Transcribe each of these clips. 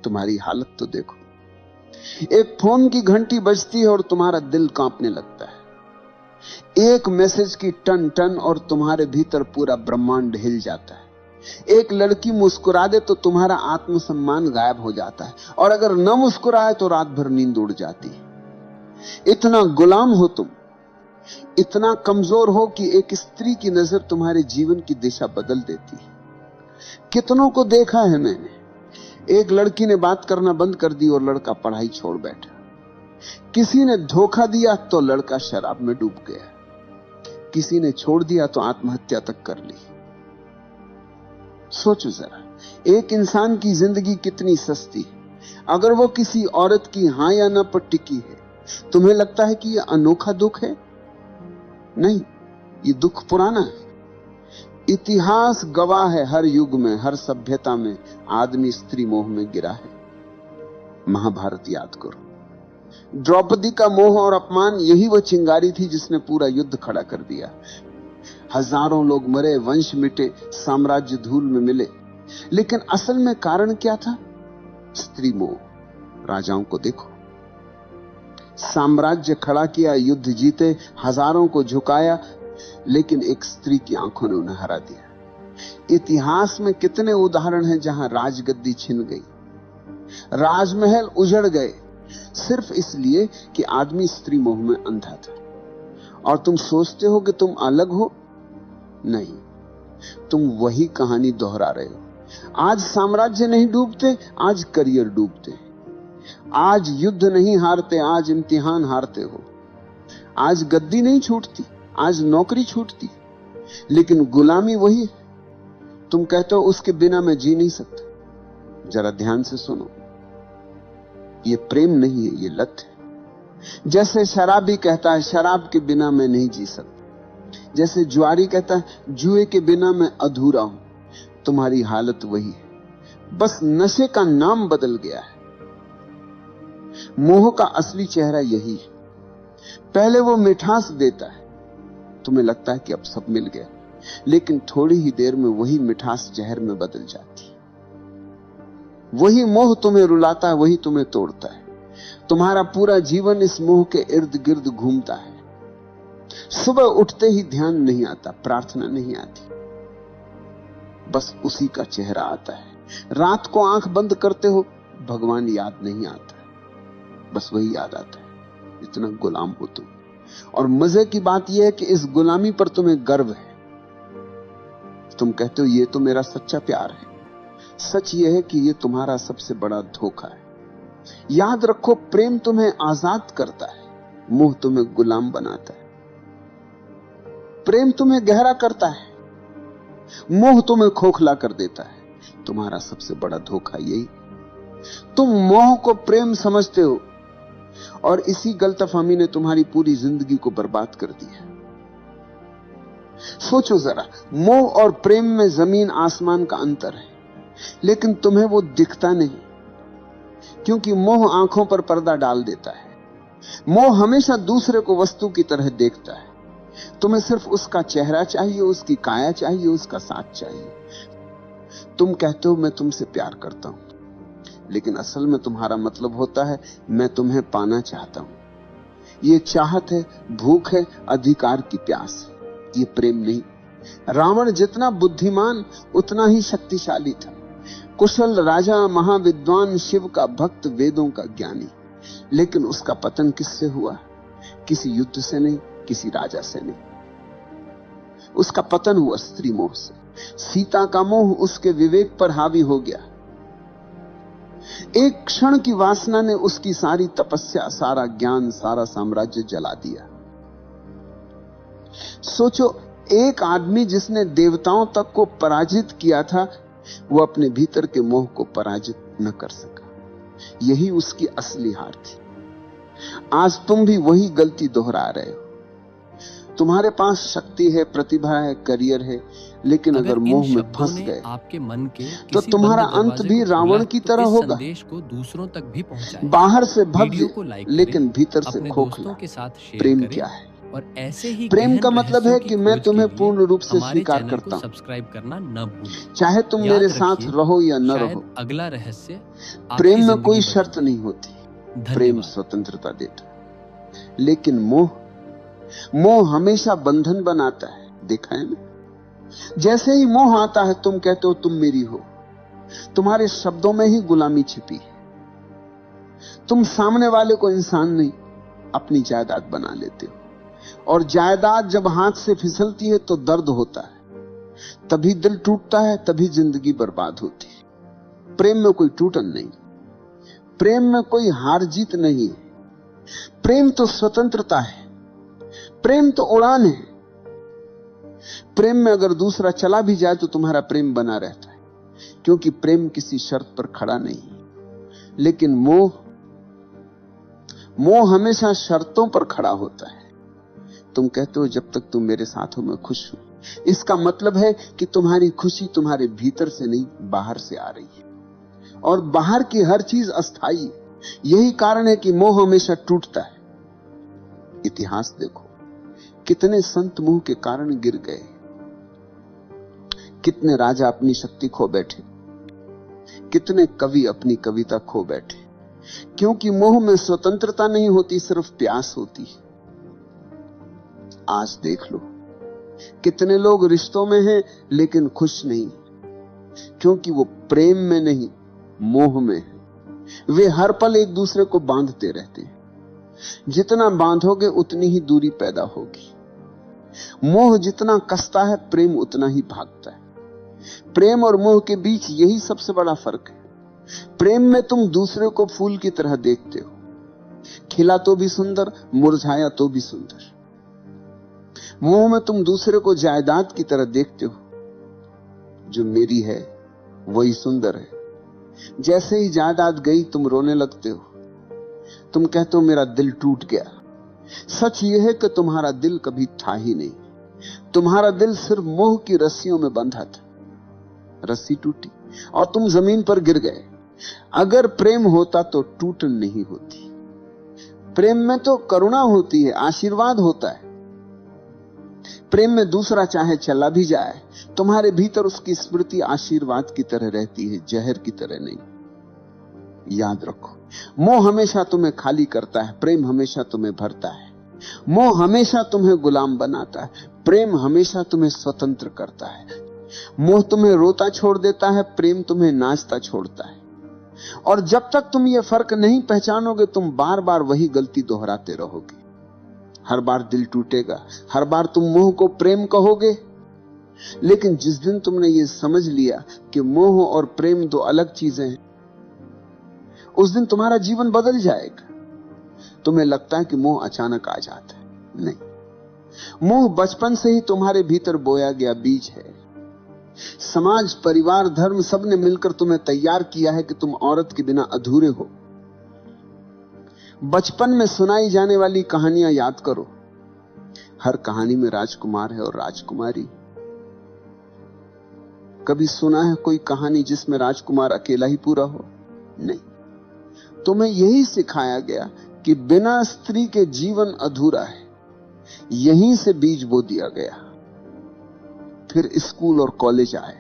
तुम्हारी हालत तो देखो। एक फोन की घंटी बजती है और तुम्हारा दिल कांपने लगता है। एक मैसेज की टन टन और तुम्हारे भीतर पूरा ब्रह्मांड हिल जाता है। एक लड़की मुस्कुरा दे तो तुम्हारा आत्मसम्मान गायब हो जाता है, और अगर न मुस्कुराए तो रात भर नींद उड़ जाती है। इतना गुलाम हो तुम, इतना कमजोर हो कि एक स्त्री की नजर तुम्हारे जीवन की दिशा बदल देती है। कितनों को देखा है मैंने, एक लड़की ने बात करना बंद कर दी और लड़का पढ़ाई छोड़ बैठा। किसी ने धोखा दिया तो लड़का शराब में डूब गया। किसी ने छोड़ दिया तो आत्महत्या तक कर ली। सोचो जरा, एक इंसान की जिंदगी कितनी सस्ती है। अगर वो किसी औरत की हां या ना पर टिकी है, तुम्हें लगता है कि यह अनोखा दुख है? नहीं, ये दुख पुराना है। इतिहास गवाह है, हर युग में, हर सभ्यता में आदमी स्त्री मोह में गिरा है। महाभारत याद करो, द्रौपदी का मोह और अपमान, यही वो चिंगारी थी जिसने पूरा युद्ध खड़ा कर दिया। हजारों लोग मरे, वंश मिटे, साम्राज्य धूल में मिले, लेकिन असल में कारण क्या था? स्त्री मोह। राजाओं को देखो, साम्राज्य खड़ा किया, युद्ध जीते, हजारों को झुकाया, लेकिन एक स्त्री की आंखों ने उन्हें हरा दिया। इतिहास में कितने उदाहरण हैं जहां राजगद्दी छिन गई, राजमहल उजड़ गए, सिर्फ इसलिए कि आदमी स्त्री मोह में अंधा था। और तुम सोचते हो कि तुम अलग हो? नहीं, तुम वही कहानी दोहरा रहे हो। आज साम्राज्य नहीं डूबते, आज करियर डूबते। आज युद्ध नहीं हारते, आज इम्तिहान हारते हो। आज गद्दी नहीं छूटती, आज नौकरी छूटती, लेकिन गुलामी वही है। तुम कहते हो उसके बिना मैं जी नहीं सकता। जरा ध्यान से सुनो, ये प्रेम नहीं है, ये लत है। जैसे शराबी कहता है शराब के बिना मैं नहीं जी सकता, जैसे जुआरी कहता है जुए के बिना मैं अधूरा हूं, तुम्हारी हालत वही है, बस नशे का नाम बदल गया है। मोह का असली चेहरा यही है। पहले वो मिठास देता है, तुम्हें लगता है कि अब सब मिल गया, लेकिन थोड़ी ही देर में वही मिठास जहर में बदल जाती है। वही मोह तुम्हें रुलाता है, वही तुम्हें तोड़ता है। तुम्हारा पूरा जीवन इस मोह के इर्द गिर्द घूमता है। सुबह उठते ही ध्यान नहीं आता, प्रार्थना नहीं आती, बस उसी का चेहरा आता है। रात को आंख बंद करते हो, भगवान याद नहीं आता, बस वही याद आता है। इतना गुलाम हो तुम। और मजे की बात यह है कि इस गुलामी पर तुम्हें गर्व है। तुम कहते हो ये तो मेरा सच्चा प्यार है। सच यह है कि यह तुम्हारा सबसे बड़ा धोखा है। याद रखो, प्रेम तुम्हें आजाद करता है, मोह तुम्हें गुलाम बनाता है। प्रेम तुम्हें गहरा करता है, मोह तुम्हें खोखला कर देता है। तुम्हारा सबसे बड़ा धोखा यही। तुम मोह को प्रेम समझते हो, और इसी गलतफहमी ने तुम्हारी पूरी जिंदगी को बर्बाद कर दिया। सोचो जरा, मोह और प्रेम में जमीन आसमान का अंतर है, लेकिन तुम्हें वो दिखता नहीं, क्योंकि मोह आंखों पर पर्दा डाल देता है। मोह हमेशा दूसरे को वस्तु की तरह देखता है। तुम्हें सिर्फ उसका चेहरा चाहिए, उसकी काया चाहिए, उसका साथ चाहिए। तुम कहते हो मैं तुमसे प्यार करता हूं, लेकिन असल में तुम्हारा मतलब होता है मैं तुम्हें पाना चाहता हूं। ये चाहत है, भूख है, अधिकार की प्यास है, ये प्रेम नहीं। रावण जितना बुद्धिमान उतना ही शक्तिशाली था। कुशल राजा, महाविद्वान, शिव का भक्त, वेदों का ज्ञानी, लेकिन उसका पतन किससे हुआ? किसी युद्ध से नहीं, किसी राजा से नहीं। उसका पतन हुआ स्त्री मोह से। सीता का मोह उसके विवेक पर हावी हो गया। एक क्षण की वासना ने उसकी सारी तपस्या, सारा ज्ञान, सारा साम्राज्य जला दिया। सोचो, एक आदमी जिसने देवताओं तक को पराजित किया था, वो अपने भीतर के मोह को पराजित न कर सका। यही उसकी असली हार थी। आज तुम भी वही गलती दोहरा रहे हो। तुम्हारे पास शक्ति है, प्रतिभा है, करियर है, लेकिन अगर मोह में फंस गए आपके मन के तो तुम्हारा अंत भी रावण की तरह होगा। संदेश को दूसरों तक भी पहुंचाएं। बाहर से भव्य लेकिन भीतर से खोखला। प्रेम क्या है? और ऐसे ही प्रेम का गहन मतलब है रहस्यों की कि मैं खोज तुम्हें के लिए पूर्ण रूप से हमारे स्वीकार चैनल करता को हूं, सब्सक्राइब करना न भूलें। चाहे तुम याद मेरे साथ रखिए, रहो या न शायद रहो। अगला रहस्य प्रेम आपकी में जिंदगी कोई बदल शर्त दे। नहीं होती, प्रेम धन्यवाद। स्वतंत्रता देता है। लेकिन मोह हमेशा बंधन बनाता है, देखा है ना? जैसे ही मोह आता है तुम कहते हो तुम मेरी हो, तुम्हारे शब्दों में ही गुलामी छिपी है। तुम सामने वाले को इंसान नहीं, अपनी जायदाद बना लेते हो, और जायदाद जब हाथ से फिसलती है तो दर्द होता है, तभी दिल टूटता है, तभी जिंदगी बर्बाद होती है। प्रेम में कोई टूटन नहीं, प्रेम में कोई हार जीत नहीं है। प्रेम तो स्वतंत्रता है, प्रेम तो उड़ान है। प्रेम में अगर दूसरा चला भी जाए तो तुम्हारा प्रेम बना रहता है, क्योंकि प्रेम किसी शर्त पर खड़ा नहीं। लेकिन मोह हमेशा शर्तों पर खड़ा होता है। तुम कहते हो जब तक तुम मेरे साथ हो मैं खुश हूं। इसका मतलब है कि तुम्हारी खुशी तुम्हारे भीतर से नहीं, बाहर से आ रही है, और बाहर की हर चीज अस्थाई है। यही कारण है कि मोह हमेशा टूटता है। इतिहास देखो, कितने संत मोह के कारण गिर गए, कितने राजा अपनी शक्ति खो बैठे, कितने कवि अपनी कविता खो बैठे, क्योंकि मोह में स्वतंत्रता नहीं होती, सिर्फ प्यास होती है। आज देख लो, कितने लोग रिश्तों में हैं लेकिन खुश नहीं, क्योंकि वो प्रेम में नहीं, मोह में है। वे हर पल एक दूसरे को बांधते रहते हैं। जितना बांधोगे उतनी ही दूरी पैदा होगी। मोह जितना कसता है, प्रेम उतना ही भागता है। प्रेम और मोह के बीच यही सबसे बड़ा फर्क है। प्रेम में तुम दूसरे को फूल की तरह देखते हो, खिला तो भी सुंदर, मुरझाया तो भी सुंदर। मोह में तुम दूसरे को जायदाद की तरह देखते हो, जो मेरी है वही सुंदर है। जैसे ही जायदाद गई तुम रोने लगते हो, तुम कहते हो मेरा दिल टूट गया। सच यह है कि तुम्हारा दिल कभी था ही नहीं, तुम्हारा दिल सिर्फ मोह की रस्सियों में बंधा था। रस्सी टूटी और तुम जमीन पर गिर गए। अगर प्रेम होता तो टूटन नहीं होती। प्रेम में तो करुणा होती है, आशीर्वाद होता है। प्रेम में दूसरा चाहे चला भी जाए, तुम्हारे भीतर उसकी स्मृति आशीर्वाद की तरह रहती है, जहर की तरह नहीं। याद रखो, मोह हमेशा तुम्हें खाली करता है, प्रेम हमेशा तुम्हें भरता है। मोह हमेशा तुम्हें गुलाम बनाता है, प्रेम हमेशा तुम्हें स्वतंत्र करता है। मोह तुम्हें रोता छोड़ देता है, प्रेम तुम्हें नाचता छोड़ता है। और जब तक तुम ये फर्क नहीं पहचानोगे, तुम बार बार वही गलती दोहराते रहोगे। हर बार दिल टूटेगा, हर बार तुम मोह को प्रेम कहोगे। लेकिन जिस दिन तुमने ये समझ लिया कि मोह और प्रेम दो अलग चीजें हैं, उस दिन तुम्हारा जीवन बदल जाएगा। तुम्हें लगता है कि मोह अचानक आ जाता है, नहीं। मोह बचपन से ही तुम्हारे भीतर बोया गया बीज है। समाज, परिवार, धर्म सबने मिलकर तुम्हें तैयार किया है कि तुम औरत के बिना अधूरे हो। बचपन में सुनाई जाने वाली कहानियां याद करो। हर कहानी में राजकुमार है और राजकुमारी। कभी सुना है कोई कहानी जिसमें राजकुमार अकेला ही पूरा हो? नहीं। तुम्हें यही सिखाया गया कि बिना स्त्री के जीवन अधूरा है। यहीं से बीज बो दिया गया। फिर स्कूल और कॉलेज आए,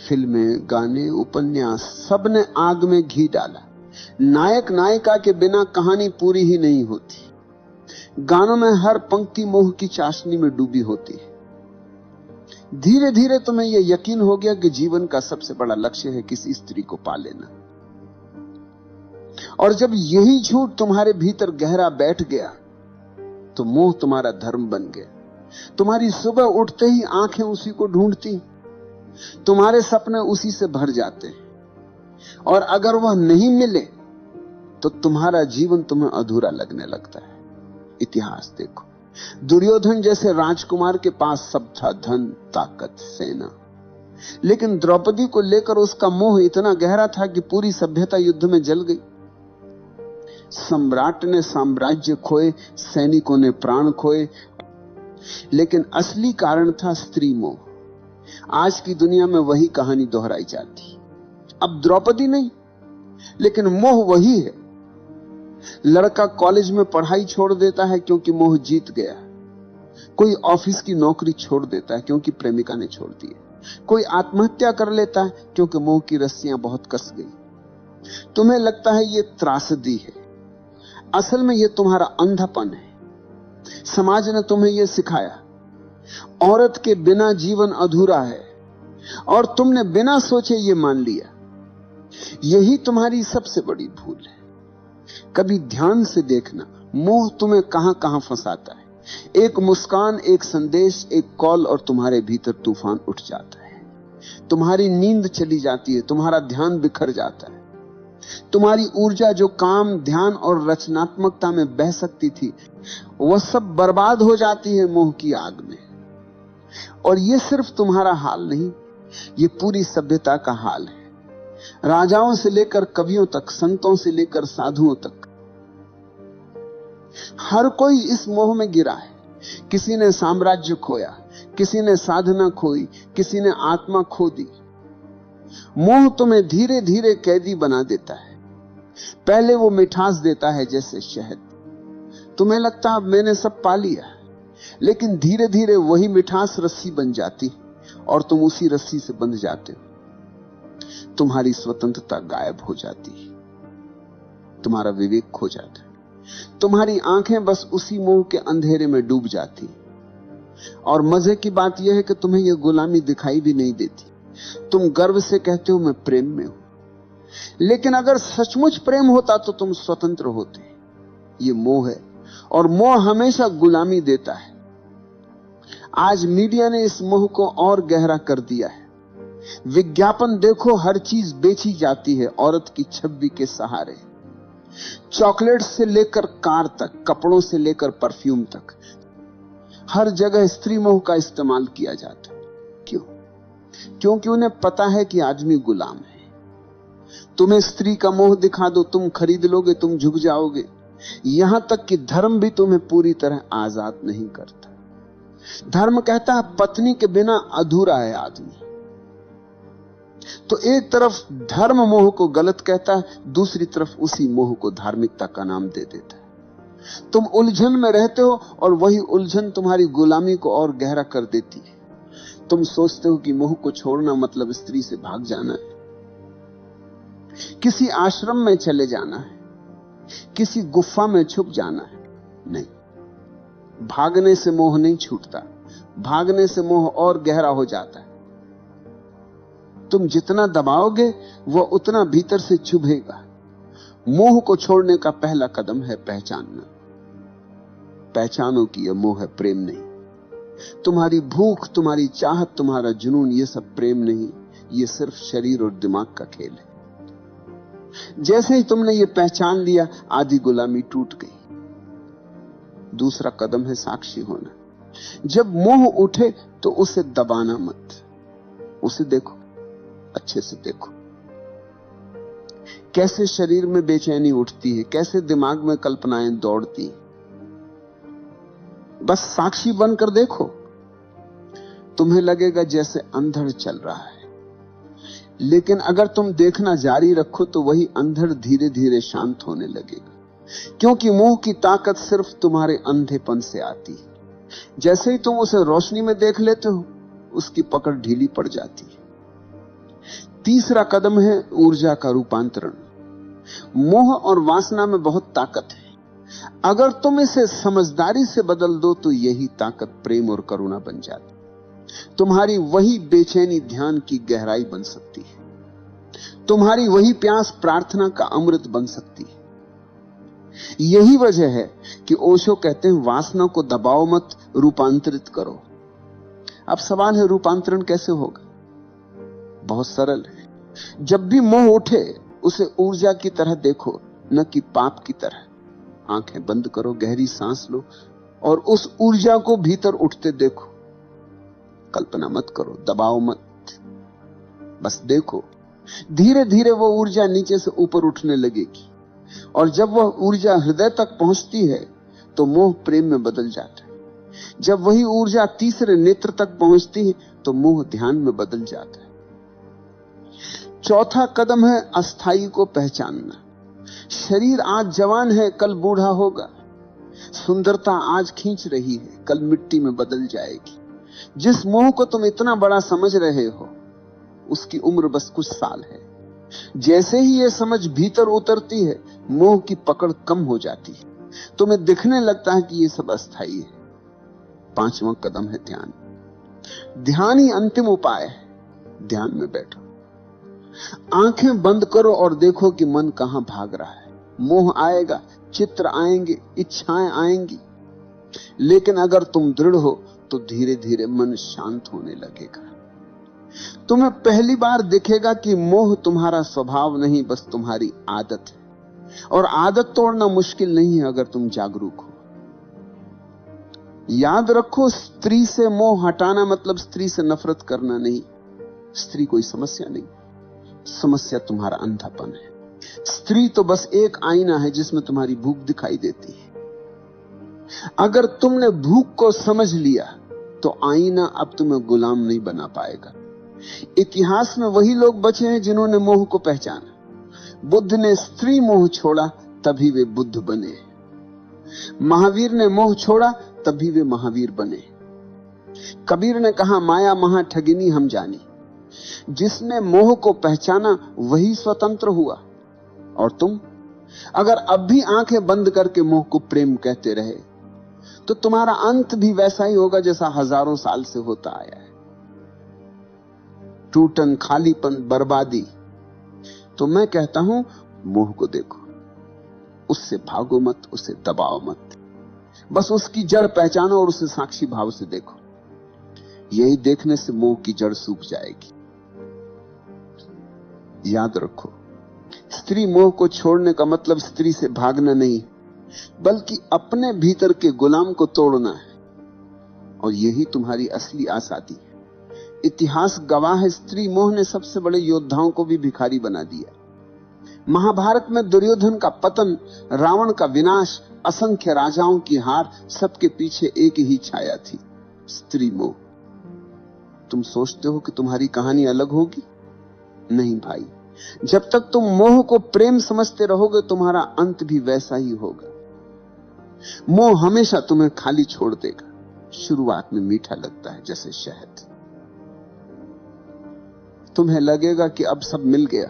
फिल्में, गाने, उपन्यास, सबने आग में घी डाला। नायक नायिका के बिना कहानी पूरी ही नहीं होती। गानों में हर पंक्ति मोह की चाशनी में डूबी होती है। धीरे धीरे तुम्हें यह यकीन हो गया कि जीवन का सबसे बड़ा लक्ष्य है किसी स्त्री को पा लेना। और जब यही झूठ तुम्हारे भीतर गहरा बैठ गया, तो मोह तुम्हारा धर्म बन गया। तुम्हारी सुबह उठते ही आंखें उसी को ढूंढती, तुम्हारे सपने उसी से भर जाते हैं, और अगर वह नहीं मिले तो तुम्हारा जीवन तुम्हें अधूरा लगने लगता है। इतिहास देखो, दुर्योधन जैसे राजकुमार के पास सब था, धन, ताकत, सेना, लेकिन द्रौपदी को लेकर उसका मोह इतना गहरा था कि पूरी सभ्यता युद्ध में जल गई। सम्राट ने साम्राज्य खोए, सैनिकों ने प्राण खोए, लेकिन असली कारण था स्त्री मोह। आज की दुनिया में वही कहानी दोहराई जाती। अब द्रौपदी नहीं, लेकिन मोह वही है। लड़का कॉलेज में पढ़ाई छोड़ देता है क्योंकि मोह जीत गया। कोई ऑफिस की नौकरी छोड़ देता है क्योंकि प्रेमिका ने छोड़ दी है। कोई आत्महत्या कर लेता है क्योंकि मोह की रस्सियां बहुत कस गई। तुम्हें लगता है ये त्रासदी है, असल में ये तुम्हारा अंधापन है। समाज ने तुम्हें यह सिखाया, औरत के बिना जीवन अधूरा है, और तुमने बिना सोचे ये मान लिया। यही तुम्हारी सबसे बड़ी भूल है। कभी ध्यान से देखना, मोह तुम्हें कहां कहां फंसाता है। एक मुस्कान, एक संदेश, एक कॉल, और तुम्हारे भीतर तूफान उठ जाता है। तुम्हारी नींद चली जाती है, तुम्हारा ध्यान बिखर जाता है। तुम्हारी ऊर्जा जो काम, ध्यान और रचनात्मकता में बह सकती थी, वह सब बर्बाद हो जाती है मोह की आग में। और यह सिर्फ तुम्हारा हाल नहीं, ये पूरी सभ्यता का हाल है। राजाओं से लेकर कवियों तक, संतों से लेकर साधुओं तक, हर कोई इस मोह में गिरा है। किसी ने साम्राज्य खोया, किसी ने साधना खोई, किसी ने आत्मा खो दी। मोह तुम्हें धीरे धीरे कैदी बना देता है। पहले वो मिठास देता है जैसे शहद। तुम्हें लगता अब मैंने सब पा लिया, लेकिन धीरे धीरे वही मिठास रस्सी बन जाती और तुम उसी रस्सी से बंध जाते हो। तुम्हारी स्वतंत्रता गायब हो जाती है, तुम्हारा विवेक खो जाता है, तुम्हारी आंखें बस उसी मोह के अंधेरे में डूब जाती। और मजे की बात यह है कि तुम्हें यह गुलामी दिखाई भी नहीं देती। तुम गर्व से कहते हो मैं प्रेम में हूं, लेकिन अगर सचमुच प्रेम होता तो तुम स्वतंत्र होते। ये मोह है, और मोह हमेशा गुलामी देता है। आज मीडिया ने इस मोह को और गहरा कर दिया है। विज्ञापन देखो, हर चीज बेची जाती है औरत की छवि के सहारे। चॉकलेट से लेकर कार तक, कपड़ों से लेकर परफ्यूम तक, हर जगह स्त्री मोह का इस्तेमाल किया जाता है। क्यों? क्योंकि उन्हें पता है कि आदमी गुलाम है। तुम्हें स्त्री का मोह दिखा दो, तुम खरीद लोगे, तुम झुक जाओगे। यहां तक कि धर्म भी तुम्हें पूरी तरह आजाद नहीं करता। धर्म कहता है पत्नी के बिना अधूरा है आदमी। तो एक तरफ धर्म मोह को गलत कहता है, दूसरी तरफ उसी मोह को धार्मिकता का नाम दे देता है। तुम उलझन में रहते हो, और वही उलझन तुम्हारी गुलामी को और गहरा कर देती है। तुम सोचते हो कि मोह को छोड़ना मतलब स्त्री से भाग जाना है, किसी आश्रम में चले जाना है, किसी गुफा में छुप जाना है। नहीं, भागने से मोह नहीं छूटता, भागने से मोह और गहरा हो जाता है। तुम जितना दबाओगे वह उतना भीतर से चुभेगा। मोह को छोड़ने का पहला कदम है पहचानना। पहचानो कि यह मोह है, प्रेम नहीं। तुम्हारी भूख, तुम्हारी चाहत, तुम्हारा जुनून, यह सब प्रेम नहीं, यह सिर्फ शरीर और दिमाग का खेल है। जैसे ही तुमने यह पहचान लिया, आधी गुलामी टूट गई। दूसरा कदम है साक्षी होना। जब मोह उठे तो उसे दबाना मत, उसे देखो, अच्छे से देखो। कैसे शरीर में बेचैनी उठती है, कैसे दिमाग में कल्पनाएं दौड़ती हैं। बस साक्षी बनकर देखो। तुम्हें लगेगा जैसे अंधड़ चल रहा है, लेकिन अगर तुम देखना जारी रखो तो वही अंधड़ धीरे धीरे शांत होने लगेगा। क्योंकि मोह की ताकत सिर्फ तुम्हारे अंधेपन से आती है। जैसे ही तुम उसे रोशनी में देख लेते हो, उसकी पकड़ ढीली पड़ जाती है। तीसरा कदम है ऊर्जा का रूपांतरण। मोह और वासना में बहुत ताकत है। अगर तुम इसे समझदारी से बदल दो तो यही ताकत प्रेम और करुणा बन जाती। तुम्हारी वही बेचैनी ध्यान की गहराई बन सकती है। तुम्हारी वही प्यास प्रार्थना का अमृत बन सकती है। यही वजह है कि ओशो कहते हैं वासना को दबाओ मत, रूपांतरित करो। अब सवाल है रूपांतरण कैसे होगा? बहुत सरल है। जब भी मोह उठे उसे ऊर्जा की तरह देखो, न कि पाप की तरह। आंखें बंद करो, गहरी सांस लो और उस ऊर्जा को भीतर उठते देखो। कल्पना मत करो, दबाओ मत, बस देखो। धीरे धीरे वो ऊर्जा नीचे से ऊपर उठने लगेगी, और जब वह ऊर्जा हृदय तक पहुंचती है तो मोह प्रेम में बदल जाता है। जब वही ऊर्जा तीसरे नेत्र तक पहुंचती है तो मोह ध्यान में बदल जाता है। चौथा कदम है अस्थाई को पहचानना। शरीर आज जवान है, कल बूढ़ा होगा। सुंदरता आज खींच रही है, कल मिट्टी में बदल जाएगी। जिस मोह को तुम इतना बड़ा समझ रहे हो, उसकी उम्र बस कुछ साल है। जैसे ही यह समझ भीतर उतरती है, मोह की पकड़ कम हो जाती है। तुम्हें दिखने लगता है कि यह सब अस्थाई है। 5वां कदम है ध्यान। ध्यान ही अंतिम उपाय है। ध्यान में बैठो, आंखें बंद करो और देखो कि मन कहां भाग रहा है। मोह आएगा, चित्र आएंगे, इच्छाएं आएंगी, लेकिन अगर तुम दृढ़ हो तो धीरे धीरे मन शांत होने लगेगा। तुम्हें पहली बार दिखेगा कि मोह तुम्हारा स्वभाव नहीं, बस तुम्हारी आदत है। और आदत तोड़ना मुश्किल नहीं है अगर तुम जागरूक हो। याद रखो, स्त्री से मोह हटाना मतलब स्त्री से नफरत करना नहीं। स्त्री कोई समस्या नहीं, समस्या तुम्हारा अंधापन है। स्त्री तो बस एक आईना है जिसमें तुम्हारी भूख दिखाई देती है। अगर तुमने भूख को समझ लिया तो आईना अब तुम्हें गुलाम नहीं बना पाएगा। इतिहास में वही लोग बचे हैं जिन्होंने मोह को पहचाना। बुद्ध ने स्त्री मोह छोड़ा, तभी वे बुद्ध बने। महावीर ने मोह छोड़ा, तभी वे महावीर बने। कबीर ने कहा, माया महा ठगिनी हम जानी। जिसने मोह को पहचाना वही स्वतंत्र हुआ। और तुम अगर अब भी आंखें बंद करके मोह को प्रेम कहते रहे तो तुम्हारा अंत भी वैसा ही होगा जैसा हजारों साल से होता आया है। टूटन, खालीपन, बर्बादी। तो मैं कहता हूं, मोह को देखो, उससे भागो मत, उसे दबाओ मत, बस उसकी जड़ पहचानो और उसे साक्षी भाव से देखो। यही देखने से मोह की जड़ सूख जाएगी। याद रखो, स्त्री मोह को छोड़ने का मतलब स्त्री से भागना नहीं, बल्कि अपने भीतर के गुलाम को तोड़ना है। और यही तुम्हारी असली आजादी है। इतिहास गवाह है, स्त्री मोह ने सबसे बड़े योद्धाओं को भी भिखारी बना दिया। महाभारत में दुर्योधन का पतन, रावण का विनाश, असंख्य राजाओं की हार, सबके पीछे एक ही छाया थी, स्त्री मोह। तुम सोचते हो कि तुम्हारी कहानी अलग होगी? नहीं भाई, जब तक तुम मोह को प्रेम समझते रहोगे तुम्हारा अंत भी वैसा ही होगा। मोह हमेशा तुम्हें खाली छोड़ देगा। शुरुआत में मीठा लगता है जैसे शहद। तुम्हें लगेगा कि अब सब मिल गया,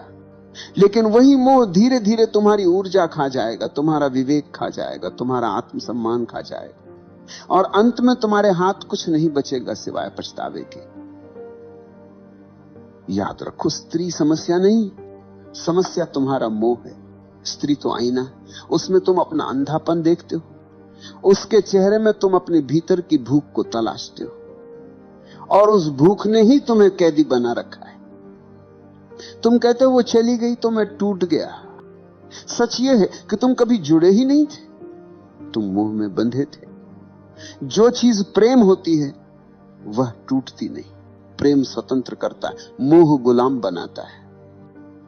लेकिन वही मोह धीरे धीरे तुम्हारी ऊर्जा खा जाएगा, तुम्हारा विवेक खा जाएगा, तुम्हारा आत्मसम्मान खा जाएगा, और अंत में तुम्हारे हाथ कुछ नहीं बचेगा सिवाय पछतावे के। याद रखो, स्त्री समस्या नहीं, समस्या तुम्हारा मोह है। स्त्री तो आईना है, उसमें तुम अपना अंधापन देखते हो, उसके चेहरे में तुम अपने भीतर की भूख को तलाशते हो, और उस भूख ने ही तुम्हें कैदी बना रखा है। तुम कहते हो वो चली गई तो मैं टूट गया। सच ये है कि तुम कभी जुड़े ही नहीं थे, तुम मोह में बंधे थे। जो चीज प्रेम होती है वह टूटती नहीं। प्रेम स्वतंत्र करता है, मोह गुलाम बनाता है।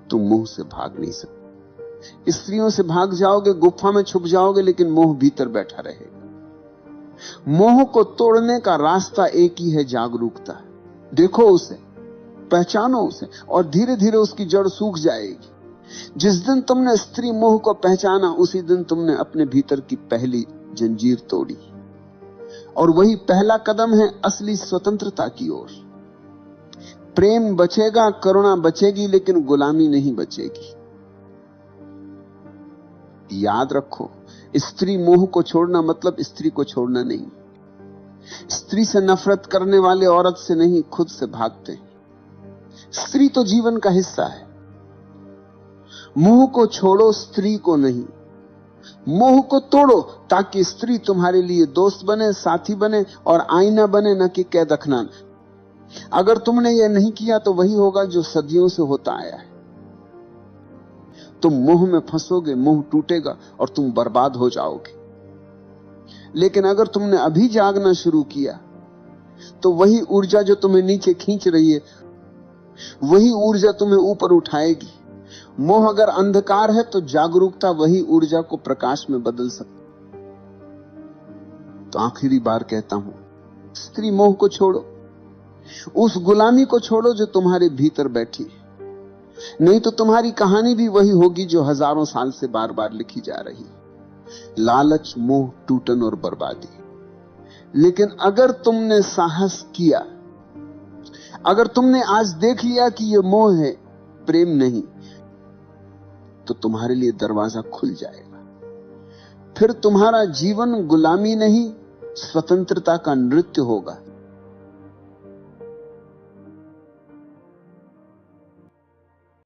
तुम मोह से भाग नहीं सकते। स्त्रियों से भाग जाओगे, गुफा में छुप जाओगे, लेकिन मोह भीतर बैठा रहेगा। मोह को तोड़ने का रास्ता एक ही है, जागरूकता। देखो उसे, पहचानो उसे, और धीरे धीरे उसकी जड़ सूख जाएगी। जिस दिन तुमने स्त्री मोह को पहचाना, उसी दिन तुमने अपने भीतर की पहली जंजीर तोड़ी। और वही पहला कदम है असली स्वतंत्रता की ओर। प्रेम बचेगा, करुणा बचेगी, लेकिन गुलामी नहीं बचेगी। याद रखो, स्त्री मोह को छोड़ना मतलब स्त्री को छोड़ना नहीं। स्त्री से नफरत करने वाले औरत से नहीं, खुद से भागते हैं। स्त्री तो जीवन का हिस्सा है। मोह को छोड़ो, स्त्री को नहीं। मोह को तोड़ो ताकि स्त्री तुम्हारे लिए दोस्त बने, साथी बने और आईना बने, न कि कैद अखनान। अगर तुमने यह नहीं किया तो वही होगा जो सदियों से होता आया है। तुम मोह में फंसोगे, मोह टूटेगा और तुम बर्बाद हो जाओगे। लेकिन अगर तुमने अभी जागना शुरू किया तो वही ऊर्जा जो तुम्हें नीचे खींच रही है, वही ऊर्जा तुम्हें ऊपर उठाएगी। मोह अगर अंधकार है तो जागरूकता वही ऊर्जा को प्रकाश में बदल सकती। तो आखिरी बार कहता हूं, स्त्री मोह को छोड़ो, उस गुलामी को छोड़ो जो तुम्हारे भीतर बैठी है। नहीं तो तुम्हारी कहानी भी वही होगी जो हजारों साल से बार बार लिखी जा रही, लालच, मोह, टूटन और बर्बादी। लेकिन अगर तुमने साहस किया, अगर तुमने आज देख लिया कि यह मोह है, प्रेम नहीं, तो तुम्हारे लिए दरवाजा खुल जाएगा। फिर तुम्हारा जीवन गुलामी नहीं, स्वतंत्रता का नृत्य होगा।